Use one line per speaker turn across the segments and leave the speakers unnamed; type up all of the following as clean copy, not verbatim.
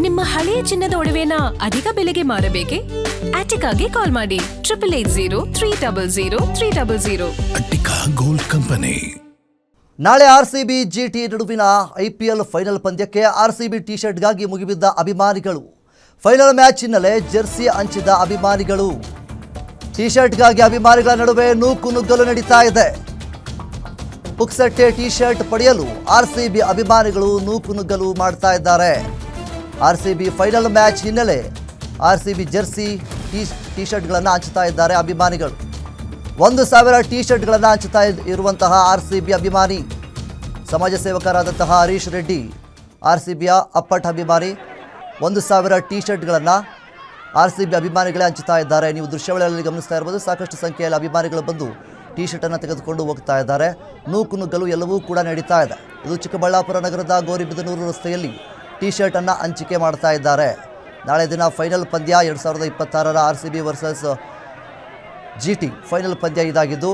ನಿಮ್ಮ ಹಳೆಯ ಚಿನ್ನದ ಒಡವೆನ ಅಧಿಕ ಬೆಲೆಗೆ ಮಾರಬೇಕೆ? ಆಟಿಕಾಗೆ ಕಾಲ್ ಮಾಡಿ 8880
ಅಟ್ಟಿಕಾ ಗೋಲ್ಡ್ ಕಂಪನಿ.
ನಾಳೆ ಆರ್ಸಿಬಿ ಜಿಟಿ ನಡುವಿನ ಐಪಿಎಲ್ ಫೈನಲ್ ಪಂದ್ಯಕ್ಕೆ ಆರ್ಸಿಬಿ ಟಿ ಶರ್ಟ್ಗಾಗಿ ಮುಗಿಬಿದ್ದ ಅಭಿಮಾನಿಗಳು. ಫೈನಲ್ ಮ್ಯಾಚ್ ಹಿನ್ನೆಲೆ ಜೆರ್ಸಿ ಹಂಚಿದ ಅಭಿಮಾನಿಗಳು. ಟಿ ಶರ್ಟ್ಗಾಗಿ ಅಭಿಮಾನಿಗಳ ನಡುವೆ ನೂಕುನುಗ್ಗಲು ನಡೀತಾ ಇದೆ. ಪುಕ್ಸಟ್ಟೆ ಟಿ ಶರ್ಟ್ ಪಡೆಯಲು ಆರ್ಸಿಬಿ ಅಭಿಮಾನಿಗಳು ನೂಕುನುಗ್ಗಲು ಮಾಡ್ತಾ ಇದ್ದಾರೆ. ಆರ್ಸಿಬಿ ಫೈನಲ್ ಮ್ಯಾಚ್ ಹಿನ್ನೆಲೆ ಆರ್ಸಿಬಿ ಜೆರ್ಸಿ ಟಿ ಶರ್ಟ್ಗಳನ್ನು ಹಂಚುತ್ತಾ ಇದ್ದಾರೆ ಅಭಿಮಾನಿಗಳು. 1,000 ಟಿ ಶರ್ಟ್ಗಳನ್ನು ಹಂಚುತ್ತಾ ಇರುವಂತಹ ಆರ್ಸಿಬಿ ಅಭಿಮಾನಿ ಸಮಾಜ ಸೇವಕರಾದಂತಹ ಹರೀಶ್ ರೆಡ್ಡಿ ಆರ್ಸಿಬಿಯ ಅಪ್ಪಟ ಅಭಿಮಾನಿ. 1,000 ಟಿ ಶರ್ಟ್ಗಳನ್ನು ಆರ್ಸಿಬಿ ಅಭಿಮಾನಿಗಳೇ ಹಂಚುತ್ತಾ ಇದ್ದಾರೆ. ನೀವು ದೃಶ್ಯಾವಳಿಯಲ್ಲಿ ಗಮನಿಸ್ತಾ ಇರ್ಬೋದು, ಸಾಕಷ್ಟು ಸಂಖ್ಯೆಯಲ್ಲಿ ಅಭಿಮಾನಿಗಳು ಬಂದು ಟಿ ಶರ್ಟನ್ನು ತೆಗೆದುಕೊಂಡು ಹೋಗ್ತಾ ಇದ್ದಾರೆ. ನೂಕುನುಗ್ಗಲು ಎಲ್ಲವೂ ಕೂಡ ನಡೀತಾ ಇದೆ. ಇದು ಚಿಕ್ಕಬಳ್ಳಾಪುರ ನಗರದ ಗೌರಿಬಿದನೂರು ರಸ್ತೆಯಲ್ಲಿ ಟಿ ಶರ್ಟನ್ನು ಹಂಚಿಕೆ ಮಾಡ್ತಾ ಇದ್ದಾರೆ. ನಾಳೆ ದಿನ ಫೈನಲ್ ಪಂದ್ಯ 2026ರ ಆರ್ಸಿಬಿ ವರ್ಸಸ್ ಜಿಟಿ ಫೈನಲ್ ಪಂದ್ಯ ಇದಾಗಿದ್ದು,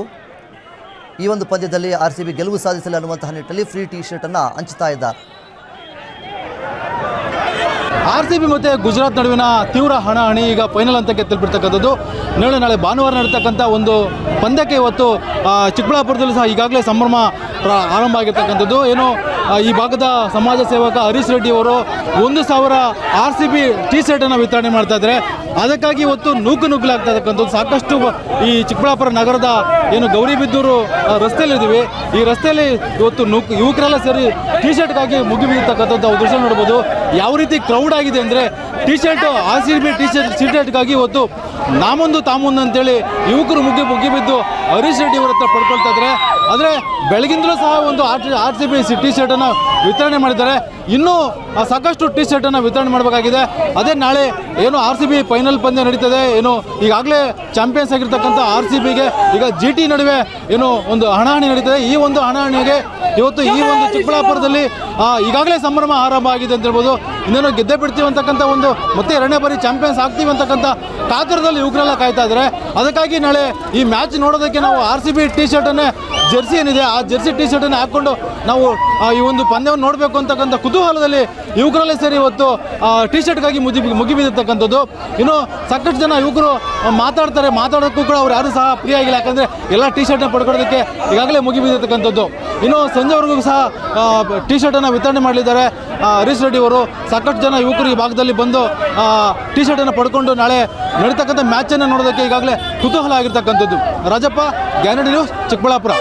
ಈ ಒಂದು ಪಂದ್ಯದಲ್ಲಿ ಆರ್ಸಿಬಿ ಗೆಲುವು ಸಾಧಿಸಲಿ ಅನ್ನುವಂತಹ ನಿಟ್ಟಿನಲ್ಲಿ ಫ್ರೀ ಟಿ ಶರ್ಟನ್ನು ಹಂಚುತ್ತಾ ಇದ್ದಾರೆ.
ಆರ್ಸಿಬಿ ಮತ್ತು ಗುಜರಾತ್ ನಡುವಿನ ತೀವ್ರ ಹಣಾಹಣಿ ಈಗ ಫೈನಲ್ ಹಂತಕ್ಕೆ ತಲುಪಿರ್ತಕ್ಕಂಥದ್ದು. ನಾಳೆ ಭಾನುವಾರ ನಡೀತಕ್ಕಂಥ ಒಂದು ಪಂದ್ಯಕ್ಕೆ ಇವತ್ತು ಚಿಕ್ಕಬಳ್ಳಾಪುರದಲ್ಲಿ ಸಹ ಈಗಾಗಲೇ ಸಂಭ್ರಮ ಆರಂಭ ಆಗಿರ್ತಕ್ಕಂಥದ್ದು. ಏನು ಈ ಭಾಗದ ಸಮಾಜ ಸೇವಕ ಹರೀಶ್ ರೆಡ್ಡಿ ಅವರು 1,000 ಆರ್ಸಿಬಿ ಟಿ ಶರ್ಟನ್ನು ವಿತರಣೆ ಮಾಡ್ತಾ ಇದ್ದಾರೆ. ಅದಕ್ಕಾಗಿ ಇವತ್ತು ನೂಕುನುಗ್ಗಲಾಗ್ತಾ ಇರ್ತಕ್ಕಂಥದ್ದು. ಸಾಕಷ್ಟು ಈ ಚಿಕ್ಕಬಳ್ಳಾಪುರ ನಗರದ ಏನು ಗೌರಿಬಿದನೂರು ರಸ್ತೆಯಲ್ಲಿದ್ದೀವಿ, ಈ ರಸ್ತೆಯಲ್ಲಿ ಇವತ್ತು ಯುವಕರೆಲ್ಲ ಸೇರಿ ಟಿ ಶರ್ಟ್ಗಾಗಿ ಮುಗಿಬಿರ್ತಕ್ಕಂಥದ್ದು ದೃಶ್ಯ ನೋಡ್ಬೋದು. ಯಾವ ರೀತಿ ಕ್ರೌಡ್ ಆಗಿದೆ ಅಂದರೆ ಟಿ ಶರ್ಟ್ ಆರ್ಸಿಬಿ ಟಿ ಶರ್ಟ್ಗಾಗಿ ಇವತ್ತು ನಾಮೊಂದು ತಾಮೊಂದು ಅಂತೇಳಿ ಯುವಕರು ಮುಗಿಬಿದ್ದು ಹರೀಶ್ ರೆಡ್ಡಿ ಅವರ ಹತ್ರ ಪಡ್ಕೊಳ್ತಾ ಇದ್ದಾರೆ. ಆದರೆ ಬೆಳಗಿಂದಲೂ ಸಹ ಒಂದು ಆರ್ಸಿಬಿ ಟಿ ಶರ್ಟನ್ನು ವಿತರಣೆ ಮಾಡಿದ್ದಾರೆ. ಇನ್ನೂ ಸಾಕಷ್ಟು ಟಿ ಶರ್ಟನ್ನು ವಿತರಣೆ ಮಾಡಬೇಕಾಗಿದೆ. ಅದೇ ನಾಳೆ ಏನು ಆರ್ಸಿಬಿ ಫೈನಲ್ ಪಂದ್ಯ ನಡೀತದೆ. ಏನು ಈಗಾಗಲೇ ಚಾಂಪಿಯನ್ಸ್ ಆಗಿರ್ತಕ್ಕಂಥ ಆರ್ಸಿಬಿಗೆ ಈಗ ಜಿಟಿ ನಡುವೆ ಏನು ಒಂದು ಹಣಾಹಣಿ ನಡೀತದೆ. ಈ ಒಂದು ಹಣಾಹಣಿಗೆ ಇವತ್ತು ಈ ಒಂದು ಚಿಕ್ಕಬಳ್ಳಾಪುರದಲ್ಲಿ ಈಗಾಗಲೇ ಸಂಭ್ರಮ ಆರಂಭ ಆಗಿದೆ ಅಂತ ಹೇಳ್ಬೋದು. ಇನ್ನೇನು ಗೆದ್ದೆ ಬಿಡ್ತೀವಿ ಅಂತಕ್ಕಂಥ ಒಂದು ಮತ್ತೆ 2ನೇ ಬಾರಿ ಚಾಂಪಿಯನ್ಸ್ ಆಗ್ತೀವಿ ಅಂತಕ್ಕಂಥ ಕಾತರದಲ್ಲಿ ಯುವಕರೆಲ್ಲ ಕಾಯ್ತಾ ಇದ್ದಾರೆ. ಅದಕ್ಕಾಗಿ ನಾಳೆ ಈ ಮ್ಯಾಚ್ ನೋಡೋದಕ್ಕೆ ನಾವು ಆರ್ಸಿಬಿ ಟಿ ಶರ್ಟನ್ನೇ ಜೆರ್ಸಿ ಏನಿದೆ ಆ ಜೆರ್ಸಿ ಟಿ ಶರ್ಟನ್ನು ಹಾಕ್ಕೊಂಡು ನಾವು ಈ ಒಂದು ಪಂದ್ಯವನ್ನು ನೋಡಬೇಕು ಅಂತಕ್ಕಂಥ ಕುತೂಹಲದಲ್ಲಿ ಯುವಕರಲ್ಲೇ ಸೇರಿ ಇವತ್ತು ಟಿ ಶರ್ಟ್ಗಾಗಿ ಮುಗಿಬಿದ್ದಿರ್ತಕ್ಕಂಥದ್ದು. ಇನ್ನು ಸಾಕಷ್ಟು ಜನ ಯುವಕರು ಮಾತಾಡೋಕ್ಕೂ ಕೂಡ ಅವ್ರು ಯಾರೂ ಸಹ ಫ್ರೀ ಆಗಿಲ್ಲ, ಯಾಕಂದರೆ ಎಲ್ಲ ಟಿ ಶರ್ಟ್ನ ಪಡ್ಕೊಳ್ಳೋದಕ್ಕೆ ಈಗಾಗಲೇ ಮುಗಿಬಿದ್ದಿರ್ತಕ್ಕಂಥದ್ದು. ಇನ್ನು ಸಂಜೆವರೆಗೂ ಸಹ ಟಿ ಶರ್ಟನ್ನು ವಿತರಣೆ ಮಾಡಲಿದ್ದಾರೆ ಹರೀಶ್ ರೆಡ್ಡಿ ಅವರು. ಸಾಕಷ್ಟು ಜನ ಯುವಕರು ಈ ಭಾಗದಲ್ಲಿ ಬಂದು ಟಿ ಶರ್ಟನ್ನು ಪಡ್ಕೊಂಡು ನಾಳೆ ನಡೀತಕ್ಕಂಥ ಮ್ಯಾಚನ್ನು ನೋಡೋದಕ್ಕೆ ಈಗಾಗಲೇ ಕುತೂಹಲ ಆಗಿರ್ತಕ್ಕಂಥದ್ದು. ರಾಜಪ್ಪ, ಗ್ಯಾನಡಿ ನ್ಯೂಸ್, ಚಿಕ್ಕಬಳ್ಳಾಪುರ.